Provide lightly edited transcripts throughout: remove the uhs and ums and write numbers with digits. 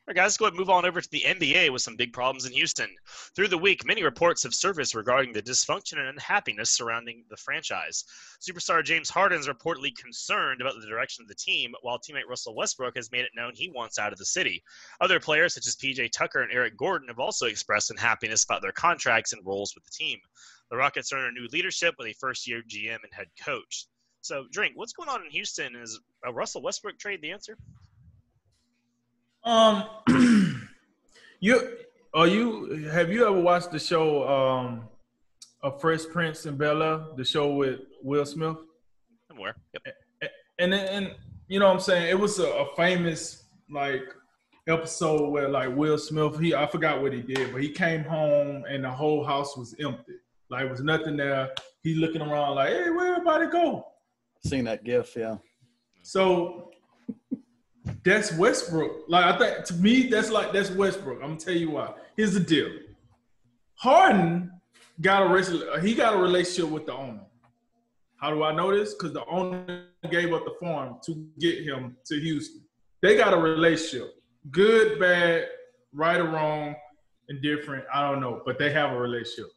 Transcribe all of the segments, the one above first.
All right, guys, let's go ahead and move on over to the NBA with some big problems in Houston. Through the week, many reports have surfaced regarding the dysfunction and unhappiness surrounding the franchise. Superstar James Harden is reportedly concerned about the direction of the team, while teammate Russell Westbrook has made it known he wants out of the city. Other players, such as PJ Tucker and Eric Gordon, have also expressed unhappiness about their contracts and roles with the team. The Rockets are under new leadership with a first-year GM and head coach. So, Drink, what's going on in Houston? Is a Russell Westbrook trade the answer? Have you ever watched the show A Fresh Prince in Bel-Air, the show with Will Smith? I'm aware. Yep. And you know what I'm saying? It was a famous episode where Will Smith, I forgot what he did, but he came home and the whole house was empty. There was nothing there. He's looking around like, hey, where everybody go? Seen that gif, yeah. So that's Westbrook. I think to me, that's Westbrook. I'm gonna tell you why. Here's the deal. Harden got a relationship with the owner. How do I know this? Because the owner gave up the farm to get him to Houston. They got a relationship. Good, bad, right or wrong, indifferent, I don't know. But they have a relationship.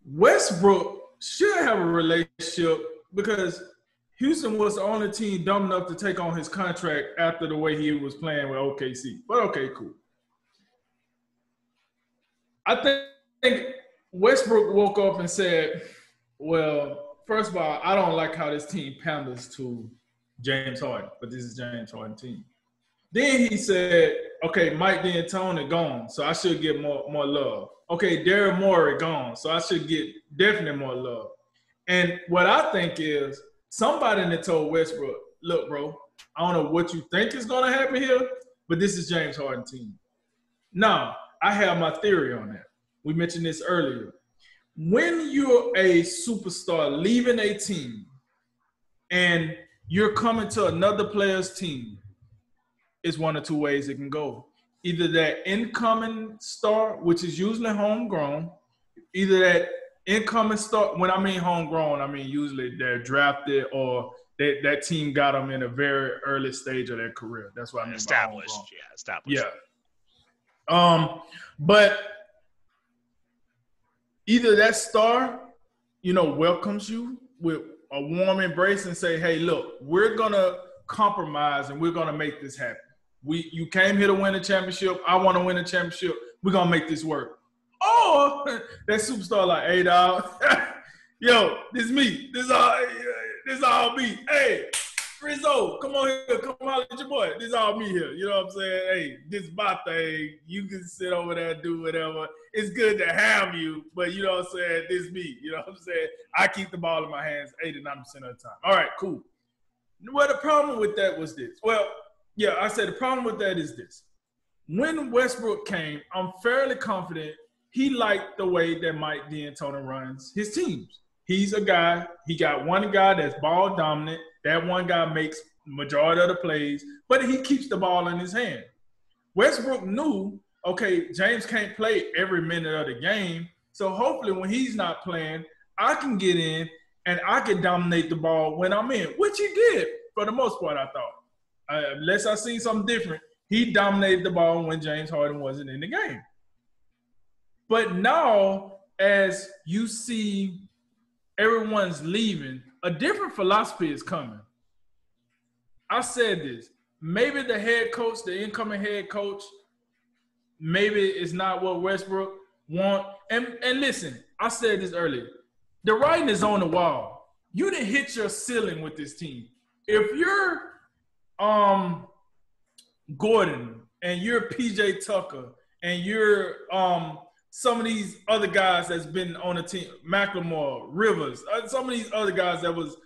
Westbrook should have a relationship because Houston was the only team dumb enough to take on his contract after the way he was playing with OKC. But okay, cool. I think Westbrook woke up and said, well, first of all, I don't like how this team panders to James Harden, but this is James Harden's team. Then he said, okay, Mike D'Antoni gone, so I should get more love. Okay, Daryl Morey gone, so I should get definitely more love. And what I think is somebody that told Westbrook, look, bro, I don't know what you think is going to happen here, but this is James Harden's team. Now, I have my theory on that. We mentioned this earlier. When you're a superstar leaving a team and you're coming to another player's team, it's one or two ways it can go. Either that incoming star, which is usually homegrown, either that incoming star, when I mean homegrown, I mean usually they're drafted or that team got them in a very early stage of their career. That's what I mean established. by homegrown. Yeah, established. Yeah. But either that star, welcomes you with a warm embrace and say, hey, look, we're going to compromise and we're going to make this happen. You came here to win a championship. I want to win a championship. We're going to make this work. Or that superstar like, hey, dog, yo, this is me. This is all me. Hey, Rizzo, come on here. Come on at your boy. This is all me here. You know what I'm saying? Hey, this is my thing. You can sit over there and do whatever. It's good to have you, but you know what I'm saying? This is me. You know what I'm saying? I keep the ball in my hands 89% of the time. All right, cool. Well, the problem with that was this. Well, yeah, I said the problem with that is this. When Westbrook came, I'm fairly confident he liked the way that Mike D'Antoni runs his teams. He's a guy, he got one guy that's ball dominant. That one guy makes majority of the plays, but he keeps the ball in his hand. Westbrook knew, okay, James can't play every minute of the game, so hopefully when he's not playing, I can get in and I can dominate the ball when I'm in, which he did for the most part, I thought. Unless I seen something different, he dominated the ball when James Harden wasn't in the game. But now, as you see everyone's leaving, a different philosophy is coming. I said this. Maybe the head coach, the incoming head coach, maybe it's not what Westbrook want. And listen, I said this earlier. The writing is on the wall. You didn't hit your ceiling with this team. If you're Gordon and you're PJ Tucker and you're some of these other guys that's been on the team, McLemore, Rivers, some of these other guys that was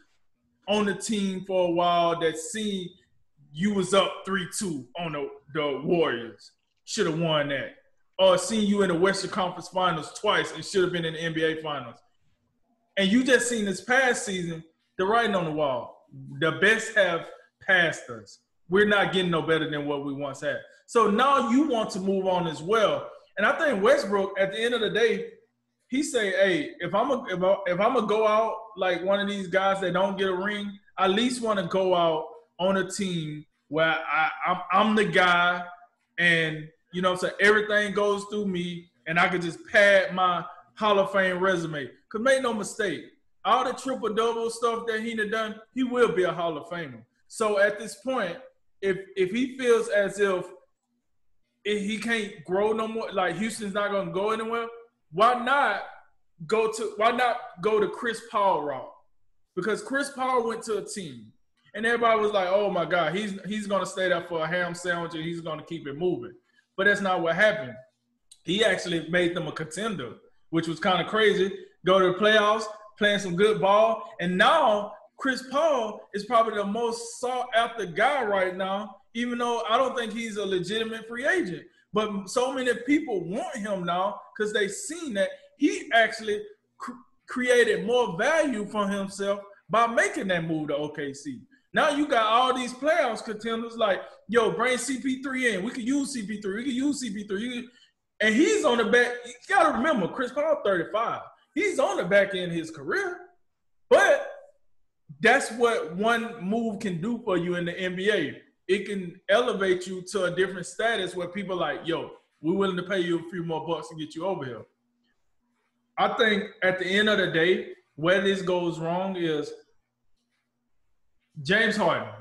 on the team for a while that seen you was up 3-2 on the Warriors, should have won that. Or seen you in the Western Conference Finals twice and should have been in the NBA Finals. And you just seen this past season, the writing on the wall. The best have passed us. We're not getting no better than what we once had. So now you want to move on as well. And I think Westbrook, at the end of the day, he say, hey, if I'm gonna go out like one of these guys that don't get a ring, I at least want to go out on a team where I'm the guy, and you know, so everything goes through me, and I could just pad my Hall of Fame resume. Cause make no mistake, all the triple double stuff that he done, he will be a Hall of Famer. So at this point, if he feels as if he can't grow no more, like Houston's not gonna go anywhere, why not go to Chris Paul route? Because Chris Paul went to a team, and everybody was like, "Oh my God, he's gonna stay there for a ham sandwich and he's gonna keep it moving." But that's not what happened. He actually made them a contender, which was kind of crazy. Go to the playoffs, playing some good ball, and now Chris Paul is probably the most sought after guy right now, even though I don't think he's a legitimate free agent. But so many people want him now because they've seen that he actually created more value for himself by making that move to OKC. Now you got all these playoffs contenders like, yo, bring CP3 in. We could use CP3. We could use CP3. And he's on the back. You got to remember, Chris Paul, 35. He's on the back end of his career. But that's what one move can do for you in the NBA. It can elevate you to a different status where people are like, yo, we're willing to pay you a few more bucks to get you over here. I think at the end of the day, where this goes wrong is James Harden.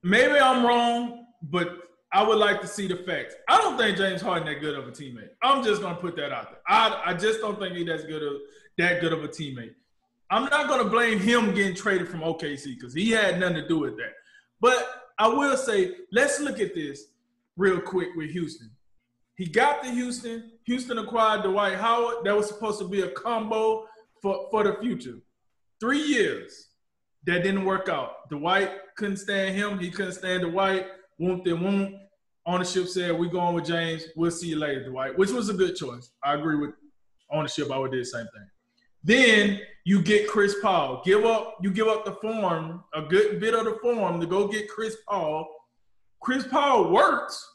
Maybe I'm wrong, but I would like to see the facts. I don't think James Harden that good of a teammate. I'm just gonna put that out there. I just don't think he's that good of a teammate. I'm not gonna blame him getting traded from OKC because he had nothing to do with that. But I will say, let's look at this real quick with Houston. He got to Houston. Houston acquired Dwight Howard. That was supposed to be a combo for the future. 3 years. That didn't work out. Dwight couldn't stand him. He couldn't stand Dwight. Won't. Ownership said, we're going with James. We'll see you later, Dwight, which was a good choice. I agree with ownership. I would do the same thing. Then you get Chris Paul. You give up the form, a good bit of the form to go get Chris Paul. Chris Paul works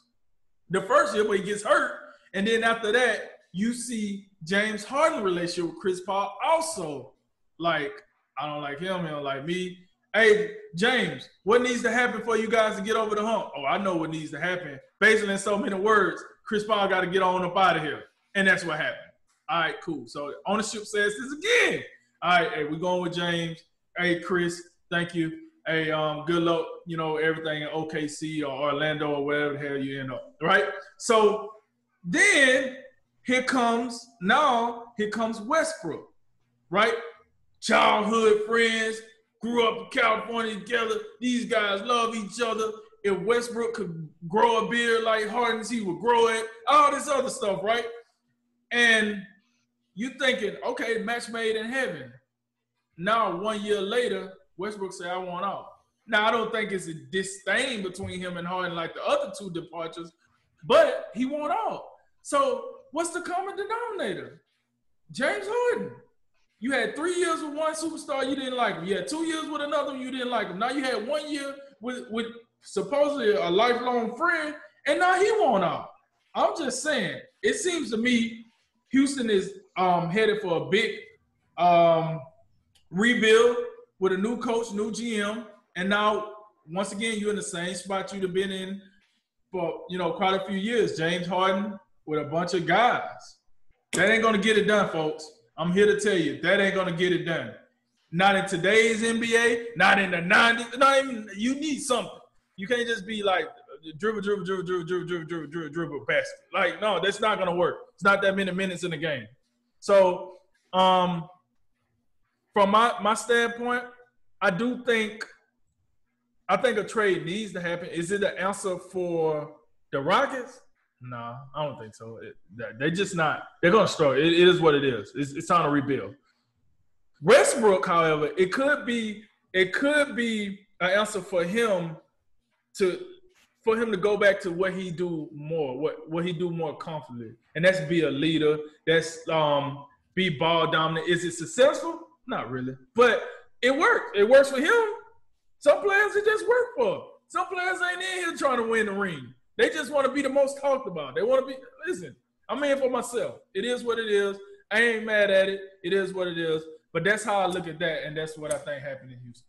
the first year, but he gets hurt. And then after that, you see James Harden relationship with Chris Paul also. Like, I don't like him, he don't like me. Hey, James, what needs to happen for you guys to get over the hump? Oh, I know what needs to happen. Basically, in so many words, Chris Paul got to get on up out of here. And that's what happened. All right, cool. So ownership says this again. All right, hey, we're going with James. Hey, Chris, thank you. Hey, good luck, you know, everything in OKC or Orlando or wherever the hell you end up, right? So then here comes Westbrook, right? Childhood friends, grew up in California together. These guys love each other. If Westbrook could grow a beard like Harden's, he would grow it. All this other stuff, right? And you thinking, okay, match made in heaven. Now, 1 year later, Westbrook said, I want out. Now, I don't think it's a disdain between him and Harden like the other two departures, but he want out. So what's the common denominator? James Harden. You had 3 years with one superstar, you didn't like him. You had 2 years with another one, you didn't like him. Now you had 1 year with supposedly a lifelong friend, and now he want out. I'm just saying, it seems to me Houston is headed for a big rebuild with a new coach, new GM, and now once again you're in the same spot you've been in for quite a few years. James Harden with a bunch of guys. That ain't gonna get it done, folks. I'm here to tell you that ain't gonna get it done. Not in today's NBA, not in the 90s. Not even. You need something. You can't just be like dribble basket. Like, no, that's not gonna work. It's not that many minutes in the game. So, from my standpoint, I think a trade needs to happen. Is it an answer for the Rockets? No, I don't think so. They're just not. They're gonna struggle. It is what it is. It's time to rebuild. Westbrook, however, it could be an answer for him to go back to what he do more, what he do more comfortably, and that's be a leader. That's be ball dominant. Is it successful? Not really, but it works. It works for him. Some players it just work for. Some players ain't in here trying to win the ring. They just want to be the most talked about. They want to be. Listen, I'm in for myself. It is what it is. I ain't mad at it. It is what it is. But that's how I look at that, and that's what I think happened in Houston.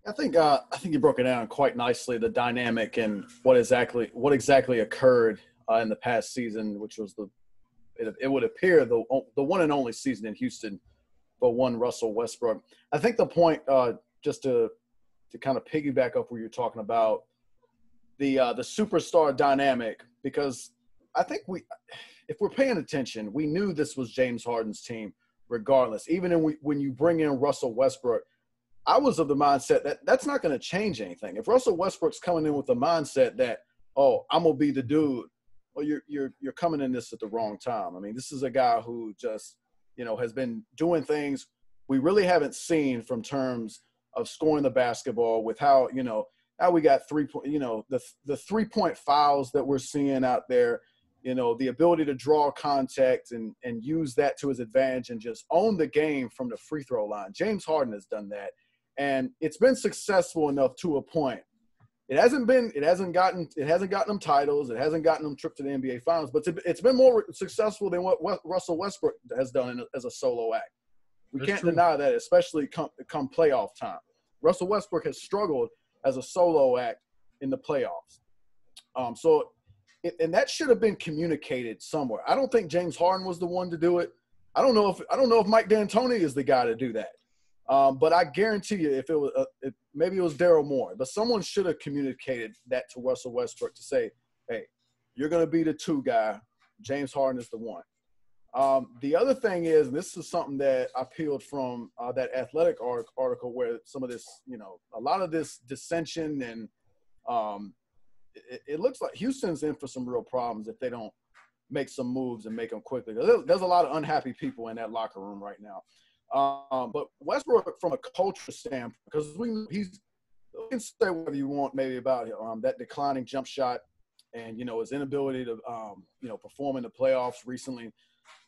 I think you broke it down quite nicely, the dynamic and what exactly occurred in the past season, which was it would appear the one and only season in Houston for one Russell Westbrook. I think the point, just to kind of piggyback up where you're talking about the superstar dynamic, because I think if we're paying attention, we knew this was James Harden's team regardless. Even when you bring in Russell Westbrook, I was of the mindset that that's not going to change anything. If Russell Westbrook's coming in with the mindset that, oh, I'm going to be the dude, well, you're coming in this at the wrong time. I mean, this is a guy who just, has been doing things we really haven't seen from terms of scoring the basketball with how, now we got the 3-point fouls that we're seeing out there, the ability to draw contact and use that to his advantage and just own the game from the free throw line. James Harden has done that. And it's been successful enough to a point. It hasn't gotten them titles. It hasn't gotten them trip to the NBA Finals, but it's been more successful than what Russell Westbrook has done as a solo act. We can't deny that, especially come playoff time. Russell Westbrook has struggled as a solo act in the playoffs. And that should have been communicated somewhere. I don't think James Harden was the one to do it. I don't know if Mike D'Antoni is the guy to do that. But I guarantee you, maybe it was Daryl Morey, but someone should have communicated that to Russell Westbrook to say, hey, you're going to be the 2 guy. James Harden is the 1. The other thing is, and this is something that I peeled from that Athletic article where some of this, a lot of this dissension and it looks like Houston's in for some real problems if they don't make some moves and make them quickly. There's a lot of unhappy people in that locker room right now. But Westbrook, from a culture standpoint, because we can say whatever you want maybe about that declining jump shot and, his inability to, perform in the playoffs recently.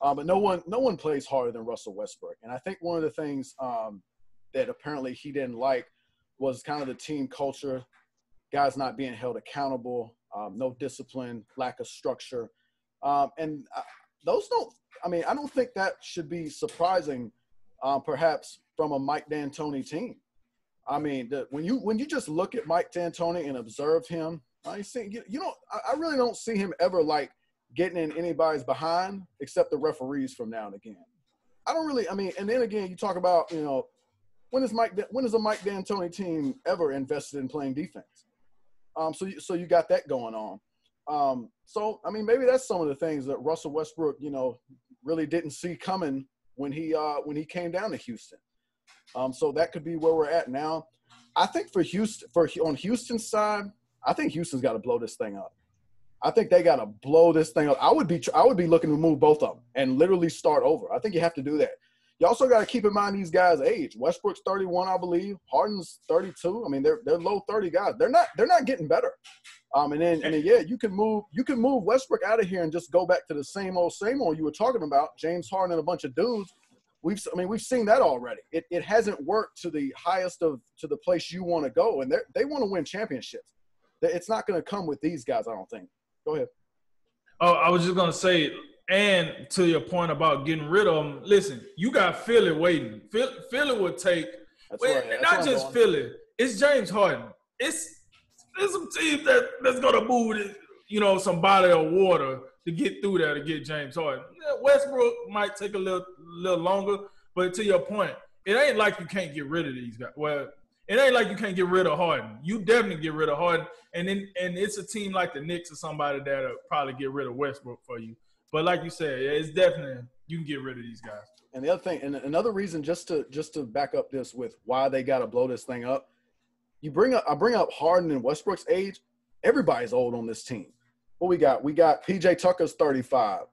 But no one plays harder than Russell Westbrook. And I think one of the things that apparently he didn't like was kind of the team culture, guys not being held accountable, no discipline, lack of structure. I don't think that should be surprising, perhaps from a Mike D'Antoni team. I mean, when you just look at Mike D'Antoni and observe him, I really don't see him ever like getting in anybody's behind except the referees from now and again. And then again, you talk about, when is a Mike D'Antoni team ever invested in playing defense? So you got that going on. Maybe that's some of the things that Russell Westbrook, really didn't see coming when he came down to Houston. So that could be where we're at now. I think on Houston's side, I think Houston's got to blow this thing up. I think they got to blow this thing up. I would be looking to move both of them and literally start over. I think you have to do that. You also got to keep in mind these guys' age. Westbrook's 31, I believe. Harden's 32. I mean, they're low 30 guys. They're not getting better. And then you can move Westbrook out of here and just go back to the same old you were talking about, James Harden and a bunch of dudes. We've seen that already. It hasn't worked to the highest to the place you want to go, and they want to win championships. It's not going to come with these guys, I don't think. Go ahead. Oh, I was just going to say, and to your point about getting rid of them, listen, you got Philly waiting. Philly would take – not just Philly. It's James Harden. There's some teams that's going to move, some body of water to get through there to get James Harden. Westbrook might take a little longer, but to your point, it ain't like you can't get rid of these guys. Well, it ain't like you can't get rid of Harden. You definitely get rid of Harden, and it's a team like the Knicks or somebody that'll probably get rid of Westbrook for you. But like you said, it's definitely you can get rid of these guys. And the other thing, and another reason, just to back up this with why they got to blow this thing up, I bring up Harden and Westbrook's age. Everybody's old on this team. What we got? We got PJ Tucker's 35,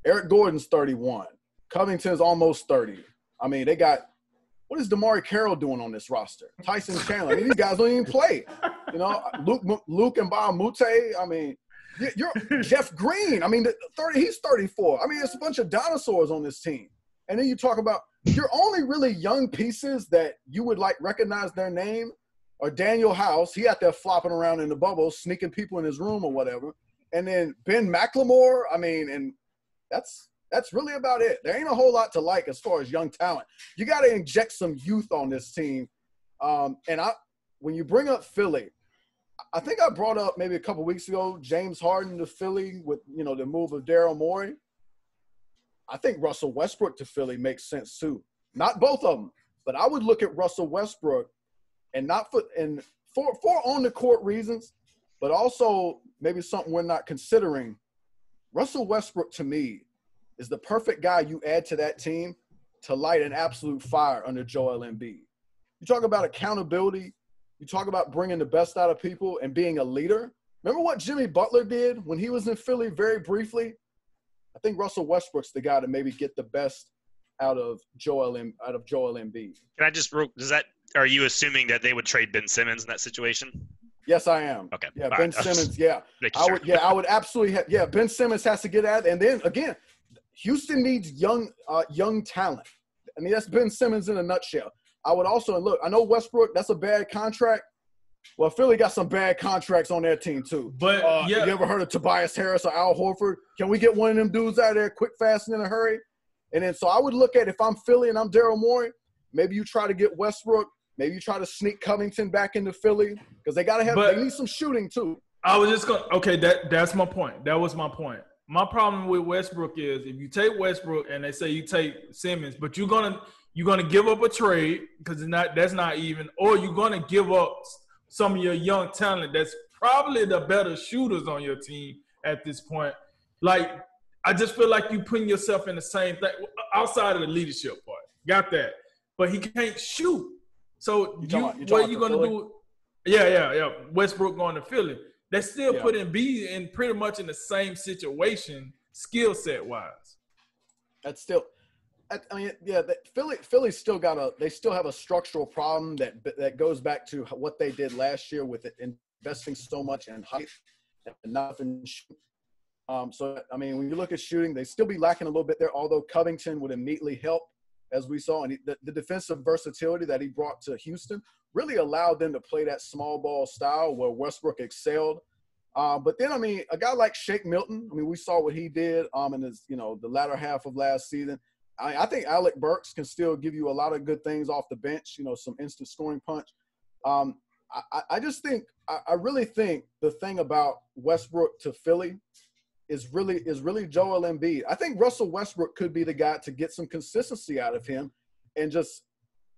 Eric Gordon's 31, Covington's almost 30. I mean, they got. What is DeMar Carroll doing on this roster? Tyson Chandler. I mean, these guys don't even play. Luke and Mute. I mean, you're Jeff Green. I mean, he's 34. I mean, it's a bunch of dinosaurs on this team. And then you talk about your only really young pieces that you would like recognize their name are Daniel House. He out there flopping around in the bubble, sneaking people in his room or whatever. And then Ben McLemore. I mean, and that's really about it. There ain't a whole lot to like as far as young talent. You got to inject some youth on this team. when you bring up Philly, I think I brought up maybe a couple weeks ago James Harden to Philly with, the move of Daryl Morey. I think Russell Westbrook to Philly makes sense too. Not both of them, but I would look at Russell Westbrook and not for on the court reasons, but also maybe something we're not considering. Russell Westbrook to me is the perfect guy you add to that team to light an absolute fire under Joel Embiid. You talk about accountability. You talk about bringing the best out of people and being a leader. Remember what Jimmy Butler did when he was in Philly very briefly? I think Russell Westbrook's the guy to maybe get the best out of Joel Embiid. Can I just are you assuming that they would trade Ben Simmons in that situation? Yes, I am. Okay. Yeah, all Ben right. Simmons. Yeah, I would absolutely. Ben Simmons has to get at it. And then again, Houston needs young talent. I mean, that's Ben Simmons in a nutshell. I would also look. I know Westbrook. That's a bad contract. Well, Philly got some bad contracts on their team too. But you ever heard of Tobias Harris or Al Horford? Can we get one of them dudes out of there quick, fast, and in a hurry? And then so I would look at if I'm Philly and I'm Daryl Morey, maybe you try to get Westbrook. Maybe you try to sneak Covington back into Philly because they need some shooting too. I was just that's my point. That was my point. My problem with Westbrook is if you take Westbrook and they say you take Simmons, but you're gonna give up a trade because that's not even, or you're gonna give up some of your young talent that's probably the better shooters on your team at this point. Like, I just feel like you putting yourself in the same thing outside of the leadership part. Got that. But he can't shoot. So what are you going to do? Yeah. Westbrook going to Philly. They still put Embiid in pretty much in the same situation skill set wise. That's still – I mean, yeah, Philly still they still have a structural problem that goes back to what they did last year with investing so much in height and not in shooting. So, I mean, when you look at shooting, they still be lacking a little bit there, although Covington would immediately help, as we saw. And the defensive versatility that he brought to Houston really allowed them to play that small ball style where Westbrook excelled. But then, I mean, a guy like Shake Milton, I mean, we saw what he did in his, the latter half of last season. I think Alec Burks can still give you a lot of good things off the bench, some instant scoring punch. I really think the thing about Westbrook to Philly is really Joel Embiid. I think Russell Westbrook could be the guy to get some consistency out of him and just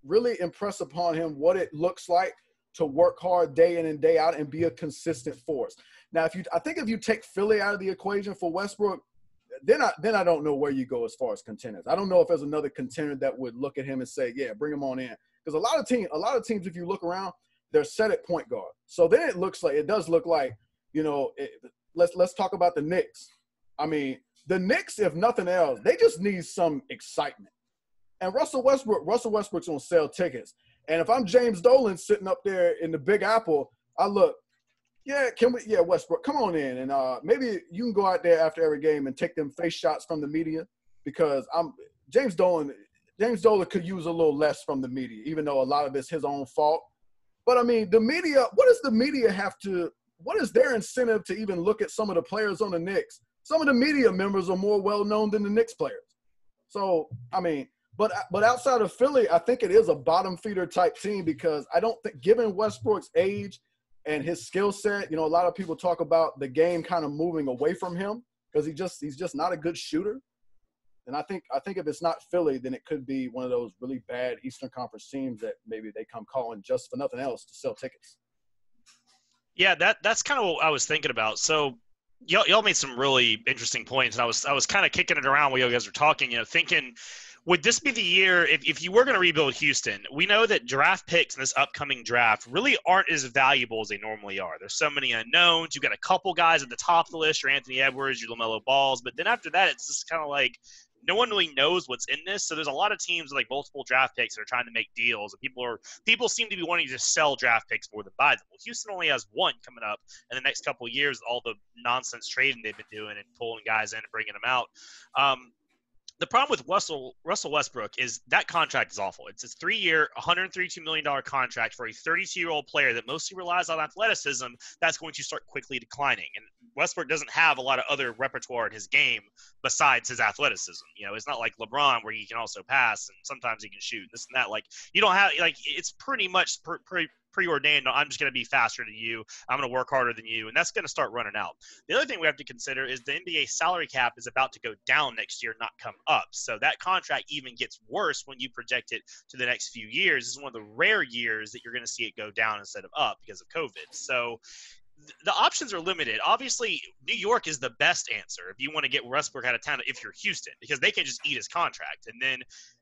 really impress upon him what it looks like to work hard day in and day out and be a consistent force. Now, if you take Philly out of the equation for Westbrook, then I don't know where you go as far as contenders. I don't know if there's another contender that would look at him and say, yeah, bring him on in. Because a lot of teams, if you look around, they're set at point guard. So then it does look like, let's talk about the Knicks. I mean, the Knicks, if nothing else, they just need some excitement. And Russell Westbrook's gonna sell tickets. And if I'm James Dolan sitting up there in the Big Apple, I look, Westbrook, come on in, and maybe you can go out there after every game and take them face shots from the media because James Dolan could use a little less from the media, even though a lot of it's his own fault. But I mean, the media, what is their incentive to even look at some of the players on the Knicks? Some of the media members are more well-known than the Knicks players. So, I mean, but outside of Philly, I think it is a bottom feeder type team because I don't think, given Westbrook's age and his skill set, a lot of people talk about the game kind of moving away from him because he's just not a good shooter. And I think if it's not Philly, then it could be one of those really bad Eastern Conference teams that maybe they come calling just for nothing else to sell tickets. Yeah, that's kind of what I was thinking about. So y'all made some really interesting points, and I was kind of kicking it around while you guys were talking, thinking, would this be the year if you were going to rebuild Houston? We know that draft picks in this upcoming draft really aren't as valuable as they normally are. There's so many unknowns. You've got a couple guys at the top of the list, your Anthony Edwards, your LaMelo Balls, but then after that, it's just kind of like no one really knows what's in this. So there's a lot of teams with like multiple draft picks that are trying to make deals, and people seem to be wanting to sell draft picks more than buy them. Well, Houston only has one coming up in the next couple of years, all the nonsense trading they've been doing and pulling guys in and bringing them out. The problem with Russell Westbrook is that contract is awful. It's a 3-year, $132 million contract for a 32-year-old player that mostly relies on athleticism that's going to start quickly declining. And Westbrook doesn't have a lot of other repertoire in his game besides his athleticism. It's not like LeBron where he can also pass and sometimes he can shoot, this and that. Like, you don't have – like, it's pretty much preordained. I'm just going to be faster than you. I'm going to work harder than you, and that's going to start running out. The other thing we have to consider is the NBA salary cap is about to go down next year, not come up. So that contract even gets worse when you project it to the next few years. This is one of the rare years that you're going to see it go down instead of up because of COVID. So the options are limited. Obviously, New York is the best answer if you want to get Westbrook out of town if you're Houston, because they can just eat his contract, and then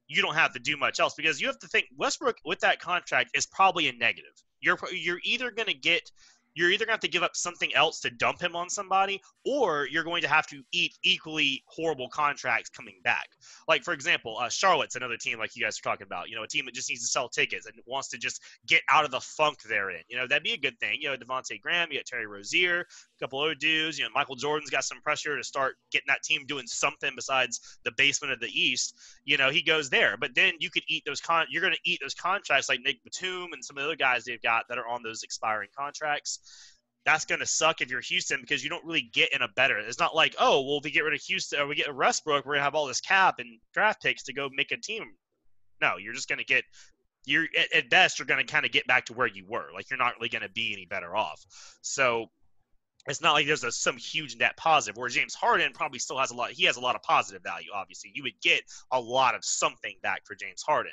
you don't have to do much else, because you have to think Westbrook with that contract is probably a negative. You're either going to have to give up something else to dump him on somebody, or you're going to have to eat equally horrible contracts coming back. Like, for example, Charlotte's another team like you guys are talking about, a team that just needs to sell tickets and wants to just get out of the funk they're in. That'd be a good thing. Devontae Graham, you got Terry Rozier, a couple other dudes. Michael Jordan's got some pressure to start getting that team doing something besides the basement of the East. He goes there. But then you could eat you're going to eat those contracts like Nick Batum and some of the other guys they've got that are on those expiring contracts. That's going to suck if you're Houston, because you don't really get in a better. It's not like, oh, well, if we get rid of Houston or we get Westbrook, we're going to have all this cap and draft picks to go make a team. No, you're just going to get – at best, you're going to kind of get back to where you were. Like, you're not really going to be any better off. So it's not like there's some huge net positive, where James Harden probably still has he has a lot of positive value, obviously. You would get a lot of something back for James Harden.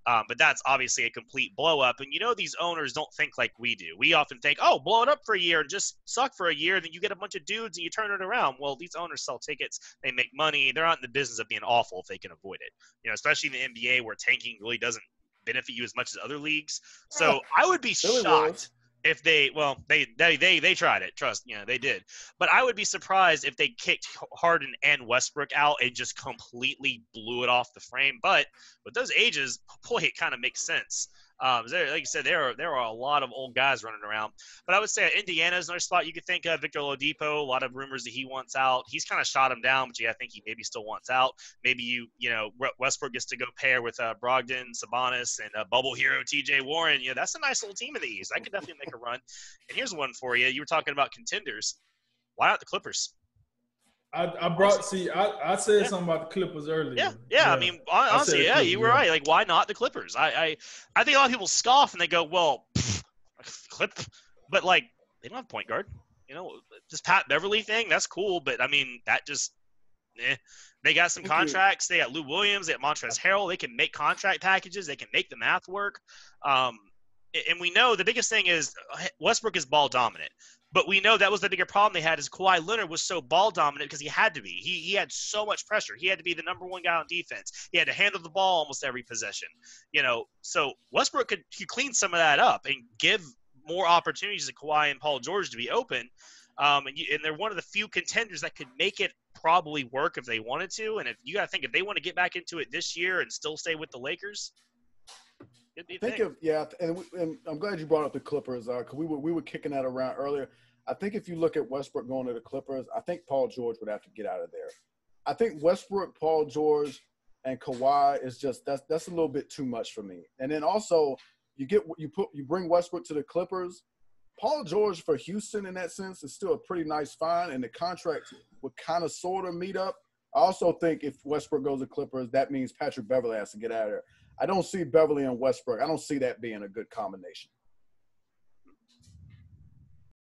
But that's obviously a complete blow up. And these owners don't think like we do. We often think, oh, blow it up for a year and just suck for a year. Then you get a bunch of dudes and you turn it around. Well, these owners sell tickets. They make money. They're not in the business of being awful if they can avoid it. Especially in the NBA, where tanking really doesn't benefit you as much as other leagues. So I would be shocked if they tried it. Trust, they did. But I would be surprised if they kicked Harden and Westbrook out and just completely blew it off the frame. But with those ages, boy, it kind of makes sense. Like you said, there are a lot of old guys running around. But I would say Indiana is another spot you could think of. Victor Oladipo, a lot of rumors that he wants out. He's kind of shot him down, but I think he maybe still wants out. Maybe Westbrook gets to go pair with Brogdon, Sabonis, and bubble hero T.J. Warren. That's a nice little team in the East. I could definitely make a run. And here's one for you. You were talking about contenders. Why not the Clippers? I said something about the Clippers earlier. Yeah. I mean, honestly, you were right. Like, why not the Clippers? I think a lot of people scoff and they go, well, Clip, but like, they don't have a point guard. This Pat Beverly thing, that's cool, but I mean, that just, They got some contracts. They got Lou Williams. They got Montrezl Harrell. They can make contract packages. They can make the math work. And we know the biggest thing is Westbrook is ball dominant. But we know that was the bigger problem they had, is Kawhi Leonard was so ball dominant because he had to be. He had so much pressure. He had to be the number one guy on defense. He had to handle the ball almost every possession. So Westbrook could clean some of that up and give more opportunities to Kawhi and Paul George to be open. And they're one of the few contenders that could make it probably work if they wanted to. And if you got to think, if they want to get back into it this year and still stay with the Lakers, it'd be a thing. And I'm glad you brought up the Clippers, because we were kicking that around earlier. I think if you look at Westbrook going to the Clippers, I think Paul George would have to get out of there. I think Westbrook, Paul George, and Kawhi is just that's a little bit too much for me. And then also you bring Westbrook to the Clippers. Paul George for Houston in that sense is still a pretty nice find, and the contract would kind of sort of meet up. I also think if Westbrook goes to Clippers, that means Patrick Beverly has to get out of there. I don't see Beverly and Westbrook. I don't see that being a good combination.